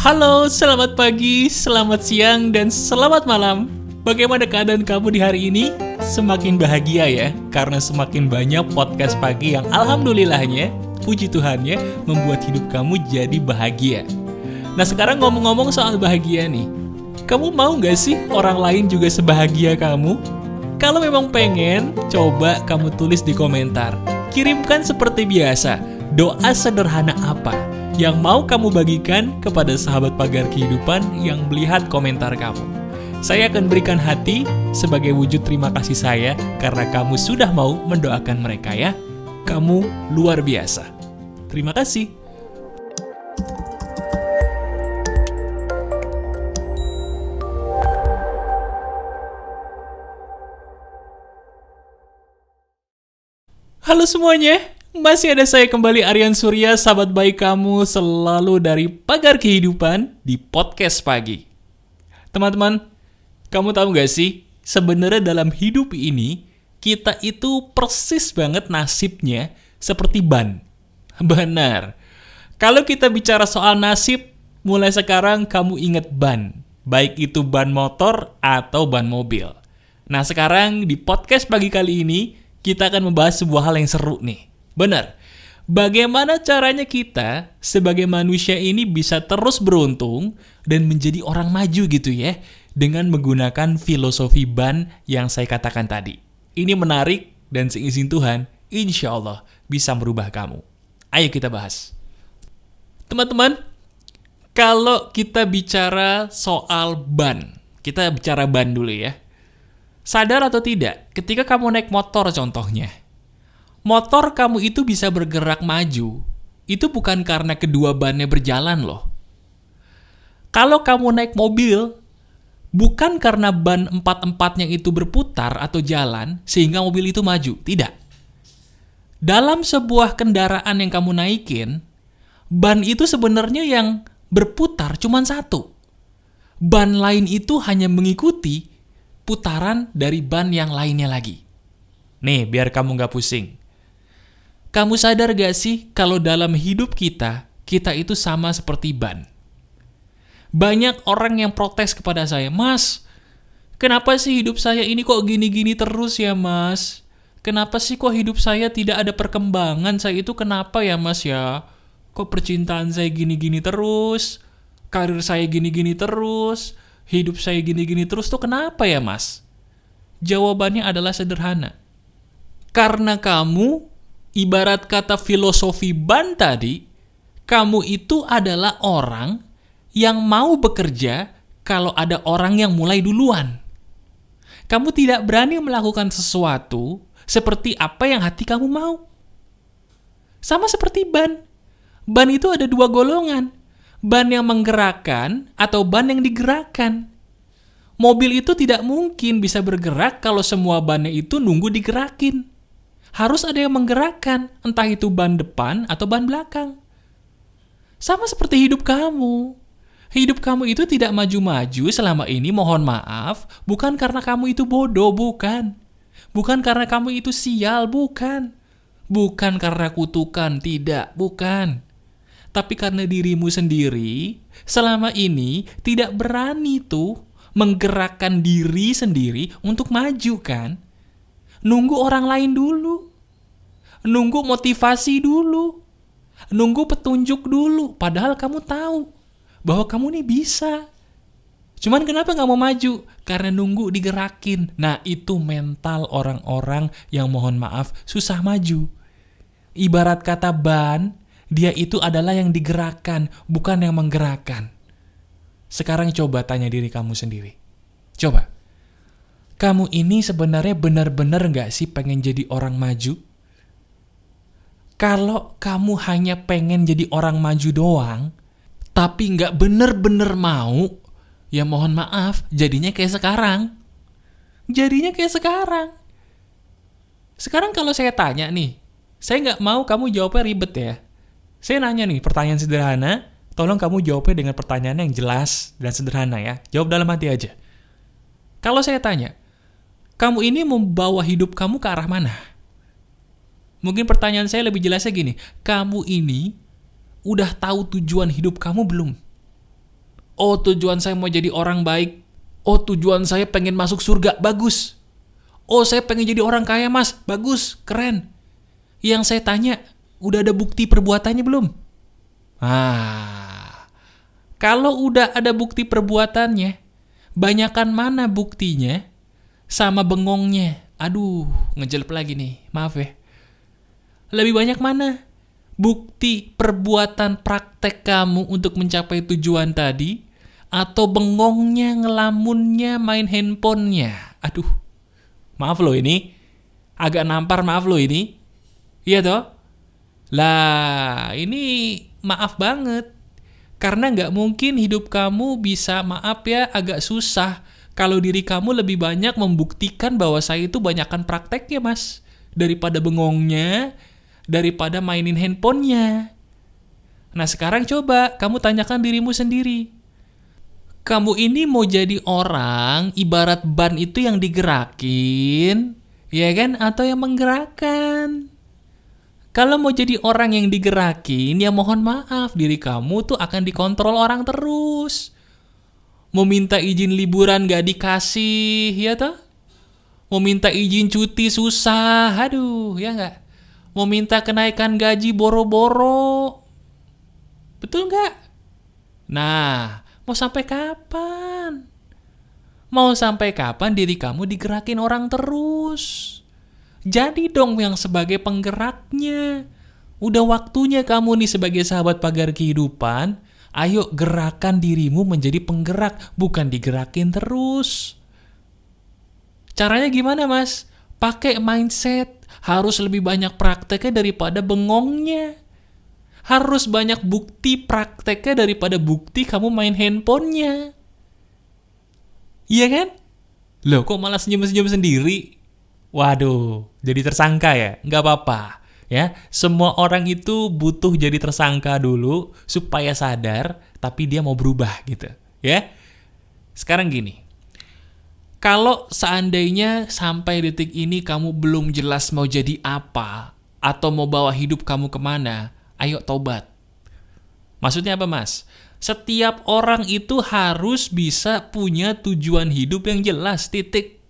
Halo, selamat pagi, selamat siang, dan selamat malam. Bagaimana keadaan kamu di hari ini? Semakin bahagia ya, karena semakin banyak podcast pagi yang alhamdulillahnya, puji Tuhannya, membuat hidup kamu jadi bahagia. Nah sekarang ngomong-ngomong soal bahagia nih, kamu mau gak sih orang lain juga sebahagia kamu? Kalau memang pengen, coba kamu tulis di komentar. Kirimkan seperti biasa, doa sederhana apa yang mau kamu bagikan kepada sahabat pagar kehidupan yang melihat komentar kamu. Saya akan berikan hati sebagai wujud terima kasih saya karena kamu sudah mau mendoakan mereka ya. Kamu luar biasa. Terima kasih. Halo semuanya. Masih ada saya kembali, Aryan Surya, sahabat baik kamu selalu dari Pagar Kehidupan di Podcast Pagi. Teman-teman, kamu tahu gak sih, sebenarnya dalam hidup ini, kita itu persis banget nasibnya seperti ban. Benar. Kalau kita bicara soal nasib, mulai sekarang kamu ingat ban. Baik itu ban motor atau ban mobil. Nah sekarang di Podcast Pagi kali ini, kita akan membahas sebuah hal yang seru nih. Benar, bagaimana caranya kita sebagai manusia ini bisa terus beruntung dan menjadi orang maju gitu ya, dengan menggunakan filosofi ban yang saya katakan tadi. Ini menarik dan seizin Tuhan, insya Allah bisa merubah kamu. Ayo kita bahas. Teman-teman, kalau kita bicara soal ban, kita bicara ban dulu ya. Sadar atau tidak, ketika kamu naik motor contohnya, motor kamu itu bisa bergerak maju, itu bukan karena kedua bannya berjalan loh. Kalau kamu naik mobil, bukan karena ban empat-empatnya itu berputar atau jalan, sehingga mobil itu maju. Tidak. Dalam sebuah kendaraan yang kamu naikin, ban itu sebenarnya yang berputar cuma satu. Ban lain itu hanya mengikuti putaran dari ban yang lainnya lagi. Nih, biar kamu nggak pusing. Kamu sadar gak sih kalau dalam hidup kita itu sama seperti ban? Banyak orang yang protes kepada saya, Mas, kenapa sih hidup saya ini kok gini-gini terus ya Mas? Kenapa sih kok hidup saya tidak ada perkembangan? Saya itu kenapa ya Mas ya? Kok percintaan saya gini-gini terus? Karir saya gini-gini terus? Hidup saya gini-gini terus tuh kenapa ya Mas? Jawabannya adalah sederhana. Karena kamu, ibarat kata filosofi ban tadi, kamu itu adalah orang yang mau bekerja kalau ada orang yang mulai duluan. Kamu tidak berani melakukan sesuatu seperti apa yang hati kamu mau. Sama seperti ban. Ban itu ada dua golongan. Ban yang menggerakkan atau ban yang digerakkan. Mobil itu tidak mungkin bisa bergerak kalau semua bannya itu nunggu digerakin. Harus ada yang menggerakkan, entah itu ban depan atau ban belakang. Sama seperti hidup kamu. Hidup kamu itu tidak maju-maju selama ini, mohon maaf, bukan karena kamu itu bodoh, bukan. Bukan karena kamu itu sial, bukan. Bukan karena kutukan, tidak, bukan. Tapi karena dirimu sendiri, selama ini tidak berani tuh menggerakkan diri sendiri untuk maju kan. Nunggu orang lain dulu. Nunggu motivasi dulu. Nunggu petunjuk dulu. Padahal kamu tahu bahwa kamu nih bisa. Cuman kenapa gak mau maju? Karena nunggu digerakin. Nah itu mental orang-orang yang mohon maaf susah maju. Ibarat kata ban, dia itu adalah yang digerakkan, bukan yang menggerakkan. Sekarang coba tanya diri kamu sendiri. Coba. Kamu ini sebenarnya benar-benar gak sih pengen jadi orang maju? Kalau kamu hanya pengen jadi orang maju doang, tapi gak benar-benar mau, ya mohon maaf, jadinya kayak sekarang. Jadinya kayak sekarang. Sekarang kalau saya tanya nih, saya gak mau kamu jawabnya ribet ya. Saya nanya nih, pertanyaan sederhana, tolong kamu jawabnya dengan pertanyaan yang jelas dan sederhana ya. Jawab dalam hati aja. Kalau saya tanya, kamu ini membawa hidup kamu ke arah mana? Mungkin pertanyaan saya lebih jelasnya gini, kamu ini udah tahu tujuan hidup kamu belum? Oh, tujuan saya mau jadi orang baik. Oh, tujuan saya pengen masuk surga. Bagus. Oh, saya pengen jadi orang kaya, Mas. Bagus, keren. Yang saya tanya, udah ada bukti perbuatannya belum? Kalau udah ada bukti perbuatannya, banyakan mana buktinya sama bengongnya? Aduh, ngejelep lagi nih. Maaf ya. Lebih banyak mana? Bukti perbuatan praktek kamu untuk mencapai tujuan tadi, atau bengongnya, ngelamunnya, main handphonenya? Aduh, maaf loh ini. Agak nampar, maaf loh ini. Iya toh? Lah, ini maaf banget. Karena nggak mungkin hidup kamu bisa, maaf ya, agak susah kalau diri kamu lebih banyak membuktikan bahwa saya itu banyakkan prakteknya, Mas. Daripada bengongnya, daripada mainin handphonenya. Nah, sekarang coba kamu tanyakan dirimu sendiri. Kamu ini mau jadi orang ibarat ban itu yang digerakin, ya kan? Atau yang menggerakkan? Kalau mau jadi orang yang digerakin, ya mohon maaf, diri kamu tuh akan dikontrol orang terus. Mau minta izin liburan gak dikasih, ya toh? Mau minta izin cuti susah, aduh, ya gak? Mau minta kenaikan gaji boro-boro. Betul nggak? Nah, mau sampai kapan? Mau sampai kapan diri kamu digerakin orang terus? Jadi dong yang sebagai penggeraknya. Udah waktunya kamu nih sebagai sahabat pagar kehidupan, ayo gerakan dirimu menjadi penggerak, bukan digerakin terus. Caranya gimana, Mas? Pakai mindset. Harus lebih banyak prakteknya daripada bengongnya. Harus banyak bukti prakteknya daripada bukti kamu main handphonenya. Iya kan? Loh, kok malah senyum-senyum sendiri? Waduh, jadi tersangka ya? Nggak apa-apa. Ya, semua orang itu butuh jadi tersangka dulu supaya sadar, tapi dia mau berubah gitu. Ya, sekarang gini. Kalau seandainya sampai detik ini kamu belum jelas mau jadi apa, atau mau bawa hidup kamu kemana, ayo tobat. Maksudnya apa, Mas? Setiap orang itu harus bisa punya tujuan hidup yang jelas, titik.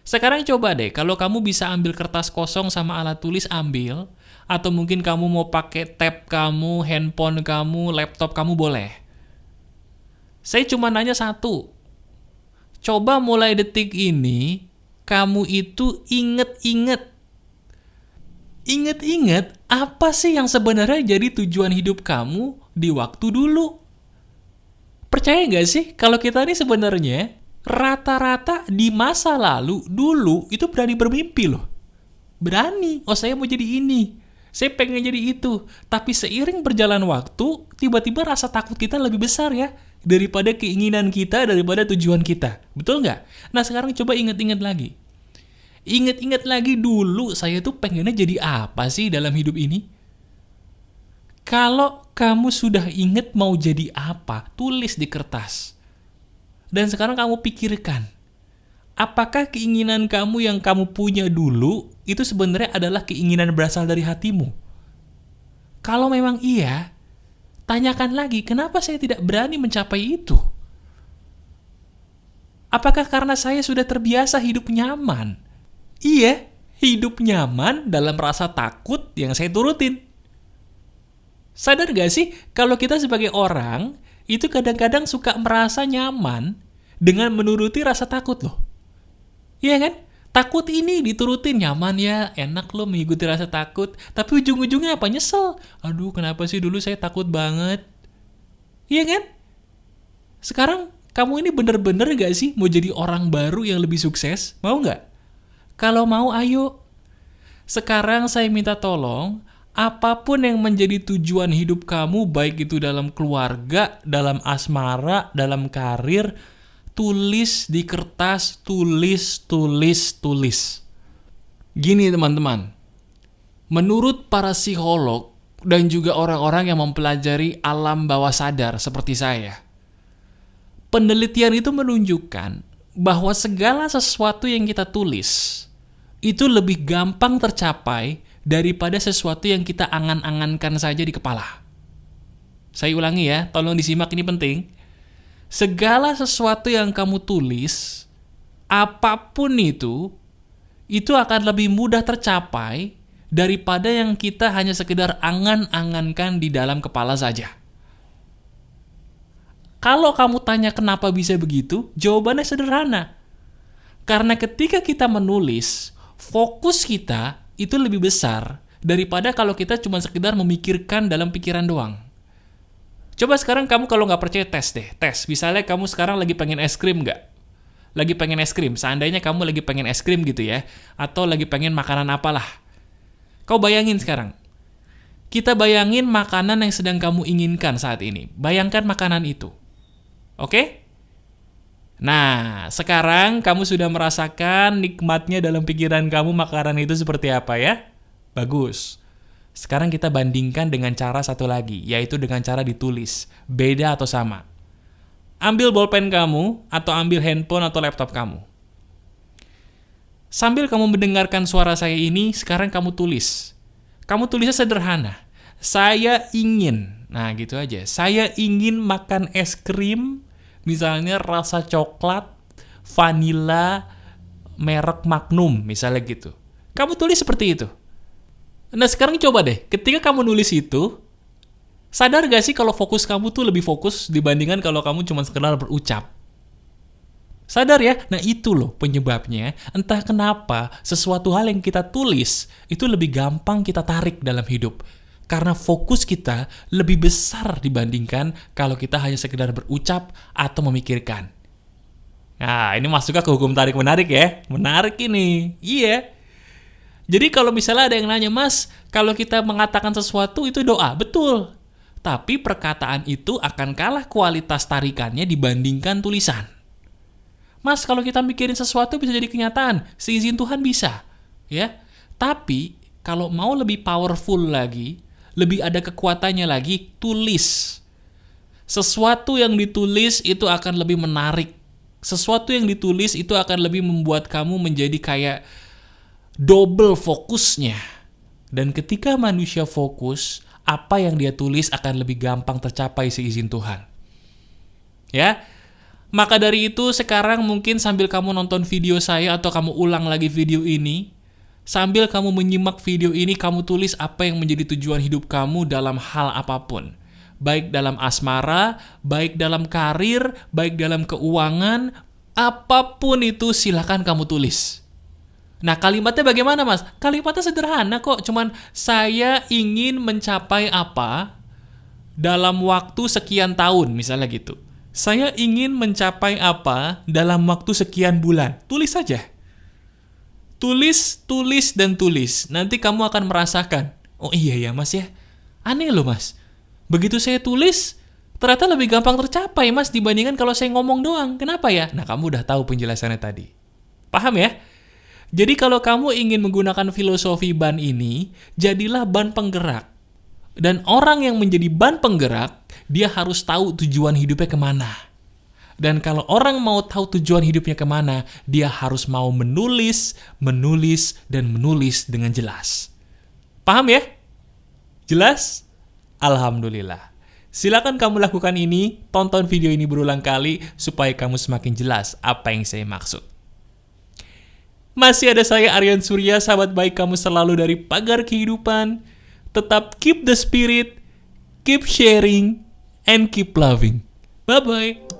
Sekarang coba deh, kalau kamu bisa ambil kertas kosong sama alat tulis, ambil. Atau mungkin kamu mau pakai tab kamu, handphone kamu, laptop kamu, boleh. Saya cuma nanya satu. Coba mulai detik ini, kamu itu inget-inget apa sih yang sebenarnya jadi tujuan hidup kamu di waktu dulu. Percaya gak sih kalau kita ini sebenarnya rata-rata di masa lalu, dulu itu berani bermimpi loh. Berani, oh saya mau jadi ini, saya pengen jadi itu. Tapi seiring berjalan waktu, tiba-tiba rasa takut kita lebih besar ya, daripada keinginan kita, daripada tujuan kita. Betul nggak? Nah sekarang coba ingat-ingat lagi. Ingat-ingat lagi dulu saya tuh pengennya jadi apa sih dalam hidup ini? Kalau kamu sudah ingat mau jadi apa, tulis di kertas. Dan sekarang kamu pikirkan, apakah keinginan kamu yang kamu punya dulu itu sebenarnya adalah keinginan berasal dari hatimu? Kalau memang iya, tanyakan lagi, kenapa saya tidak berani mencapai itu? Apakah karena saya sudah terbiasa hidup nyaman? Iya, hidup nyaman dalam rasa takut yang saya turutin. Sadar gak sih kalau kita sebagai orang itu kadang-kadang suka merasa nyaman dengan menuruti rasa takut loh. Iya kan? Takut ini diturutin, nyaman ya, enak loh mengikuti rasa takut. Tapi ujung-ujungnya apa? Nyesel. Aduh, kenapa sih dulu saya takut banget? Iya kan? Sekarang kamu ini bener-bener gak sih mau jadi orang baru yang lebih sukses? Mau gak? Kalau mau, ayo. Sekarang saya minta tolong, apapun yang menjadi tujuan hidup kamu, baik itu dalam keluarga, dalam asmara, dalam karir, tulis di kertas, tulis. Gini teman-teman, menurut para psikolog dan juga orang-orang yang mempelajari alam bawah sadar seperti saya, penelitian itu menunjukkan bahwa segala sesuatu yang kita tulis itu lebih gampang tercapai daripada sesuatu yang kita angan-angankan saja di kepala. Saya ulangi ya, tolong disimak, ini penting. Segala sesuatu yang kamu tulis, apapun itu akan lebih mudah tercapai daripada yang kita hanya sekedar angan-angankan di dalam kepala saja. Kalau kamu tanya kenapa bisa begitu, jawabannya sederhana. Karena ketika kita menulis, fokus kita itu lebih besar daripada kalau kita cuma sekedar memikirkan dalam pikiran doang. Coba sekarang kamu kalau nggak percaya tes deh. Tes, misalnya kamu sekarang lagi pengen es krim nggak? Lagi pengen es krim, seandainya kamu lagi pengen es krim gitu ya. Atau lagi pengen makanan apalah. Kau bayangin sekarang. Kita bayangin makanan yang sedang kamu inginkan saat ini. Bayangkan makanan itu. Oke? Nah, sekarang kamu sudah merasakan nikmatnya dalam pikiran kamu makanan itu seperti apa ya? Bagus. Sekarang kita bandingkan dengan cara satu lagi, yaitu dengan cara ditulis. Beda atau sama? Ambil bolpen kamu, atau ambil handphone atau laptop kamu. Sambil kamu mendengarkan suara saya ini, sekarang kamu tulis. Kamu tulisnya sederhana. Saya ingin, nah gitu aja. Saya ingin makan es krim, misalnya rasa coklat, vanila, merek Magnum, misalnya gitu. Kamu tulis seperti itu. Nah sekarang coba deh, ketika kamu nulis itu, sadar gak sih kalau fokus kamu tuh lebih fokus dibandingkan kalau kamu cuma sekedar berucap? Sadar ya? Nah itu loh penyebabnya. Entah kenapa sesuatu hal yang kita tulis itu lebih gampang kita tarik dalam hidup. Karena fokus kita lebih besar dibandingkan kalau kita hanya sekedar berucap atau memikirkan. Nah ini masuknya ke hukum tarik-menarik ya. Menarik ini. Iya. Jadi kalau misalnya ada yang nanya, Mas, kalau kita mengatakan sesuatu itu doa. Betul. Tapi perkataan itu akan kalah kualitas tarikannya dibandingkan tulisan. Mas, kalau kita mikirin sesuatu bisa jadi kenyataan. Seizin Tuhan bisa. Ya. Tapi kalau mau lebih powerful lagi, lebih ada kekuatannya lagi, tulis. Sesuatu yang ditulis itu akan lebih menarik. Sesuatu yang ditulis itu akan lebih membuat kamu menjadi kayak double fokusnya. Dan ketika manusia fokus, apa yang dia tulis akan lebih gampang tercapai seizin Tuhan. Ya. Maka dari itu sekarang mungkin sambil kamu nonton video saya atau kamu ulang lagi video ini, sambil kamu menyimak video ini, kamu tulis apa yang menjadi tujuan hidup kamu dalam hal apapun. Baik dalam asmara, baik dalam karir, baik dalam keuangan, apapun itu silakan kamu tulis. Nah kalimatnya bagaimana Mas? Kalimatnya sederhana kok, cuman saya ingin mencapai apa dalam waktu sekian tahun, misalnya gitu. Saya ingin mencapai apa dalam waktu sekian bulan. Tulis saja. Tulis, tulis, dan tulis. Nanti kamu akan merasakan, oh iya ya Mas ya, aneh loh Mas. Begitu saya tulis, ternyata lebih gampang tercapai Mas dibandingkan kalau saya ngomong doang. Kenapa ya? Nah kamu udah tahu penjelasannya tadi. Paham ya? Jadi kalau kamu ingin menggunakan filosofi ban ini, jadilah ban penggerak. Dan orang yang menjadi ban penggerak, dia harus tahu tujuan hidupnya kemana. Dan kalau orang mau tahu tujuan hidupnya kemana, dia harus mau menulis, menulis, dan menulis dengan jelas. Paham ya? Jelas? Alhamdulillah. Silakan kamu lakukan ini, tonton video ini berulang kali, supaya kamu semakin jelas apa yang saya maksud. Masih ada saya Aryan Surya, sahabat baik kamu selalu dari Pagar Kehidupan. Tetap keep the spirit, keep sharing, and keep loving. Bye-bye.